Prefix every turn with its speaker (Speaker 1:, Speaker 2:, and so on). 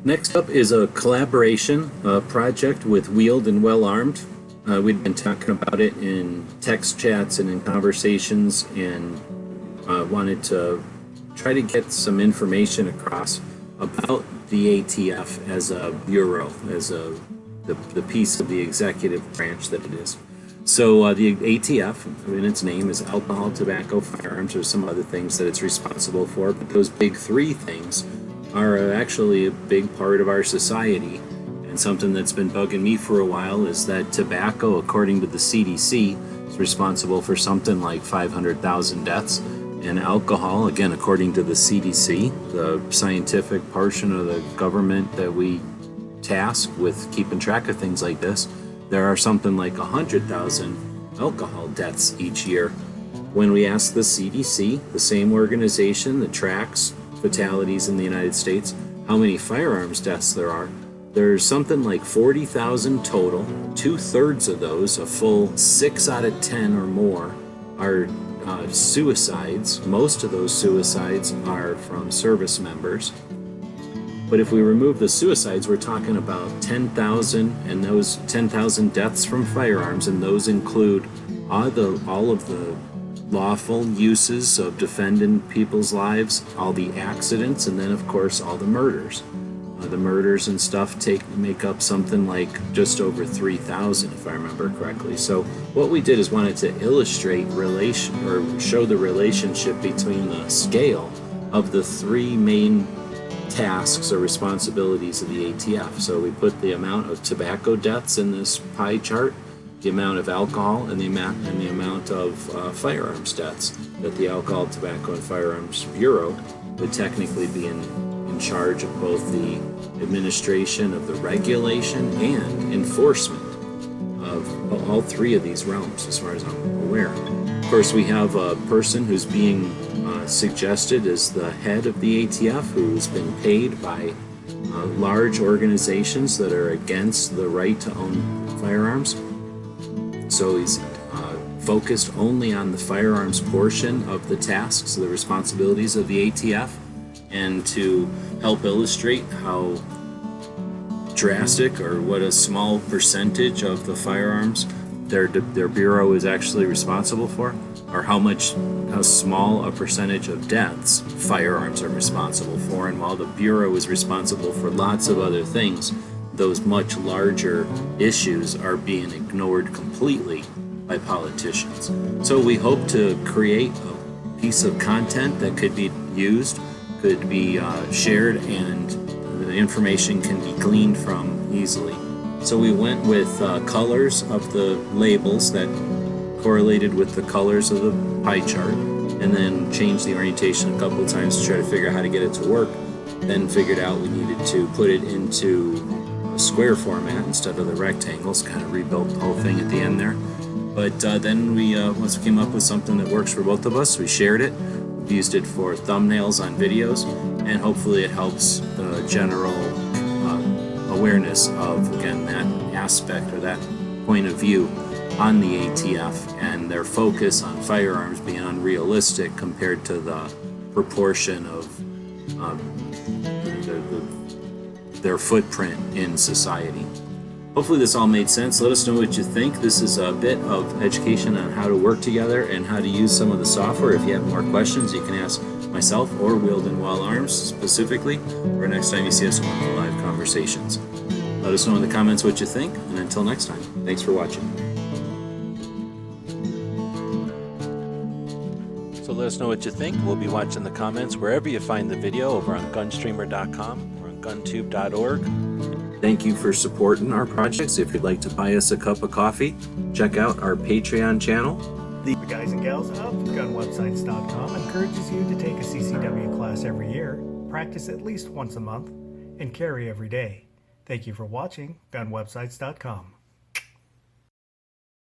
Speaker 1: Next up is a collaboration project with Wheeled and Well Armed. We've been talking about it in text chats and in conversations, and wanted to try to get some information across about the ATF as a bureau, as the piece of the executive branch that it is. So the ATF, in its name, is alcohol, tobacco, firearms, or some other things that it's responsible for. But those big three things are actually a big part of our society. And something that's been bugging me for a while is that tobacco, according to the CDC, is responsible for something like 500,000 deaths. And alcohol, again, according to the CDC, the scientific portion of the government that we task with keeping track of things like this, there are something like 100,000 alcohol deaths each year. When we ask the CDC, the same organization that tracks fatalities in the United States, how many firearms deaths there are, there's something like 40,000 total. 2/3 of those, a full 6 out of 10 or more, are suicides. Most of those suicides are from service members. But if we remove the suicides, we're talking about 10,000, and those 10,000 deaths from firearms, and those include all of the lawful uses of defending people's lives, all the accidents, and then of course all the murders. The murders and stuff make up something like just over 3,000, if I remember correctly. So what we did is wanted to illustrate show the relationship between the scale of the three main tasks or responsibilities of the ATF. So we put the amount of tobacco deaths in this pie chart, the amount of alcohol, and the amount of firearms deaths that the Alcohol, Tobacco, and Firearms Bureau would technically be in charge of, both the administration of the regulation and enforcement of all three of these realms, as far as I'm aware. Of course, we have a person who's being suggested as the head of the ATF, who's been paid by large organizations that are against the right to own firearms. So he's focused only on the firearms portion of the tasks, the responsibilities of the ATF, and to help illustrate how drastic, or what a small percentage of the firearms their bureau is actually responsible for, or how small a percentage of deaths firearms are responsible for. And while the bureau is responsible for lots of other things, those much larger issues are being ignored completely by politicians. So we hope to create a piece of content that could be used, could be shared, and the information can be gleaned from easily. So we went with colors of the labels that correlated with the colors of the pie chart, and then changed the orientation a couple of times to try to figure out how to get it to work. Then figured out we needed to put it into a square format instead of the rectangles, kind of rebuilt the whole thing at the end there. But then once we came up with something that works for both of us, we shared it. We've used it for thumbnails on videos, and hopefully it helps the general awareness of, again, that aspect or that point of view on the ATF and their focus on firearms being unrealistic compared to the proportion of their footprint in society. Hopefully this all made sense. Let us know what you think. This is a bit of education on how to work together and how to use some of the software. If you have more questions, you can ask myself or Wheeled and Well Arms specifically, or next time you see us on one of the live conversations. Let us know in the comments what you think, and until next time, thanks for watching. So let us know what you think. We'll be watching the comments wherever you find the video, over on gunstreamer.com or on guntube.org. Thank you for supporting our projects. If you'd like to buy us a cup of coffee, check out our Patreon channel.
Speaker 2: The guys and gals of gunwebsites.com encourages you to take a CCW class every year, practice at least once a month, and carry every day. Thank you for watching gunwebsites.com.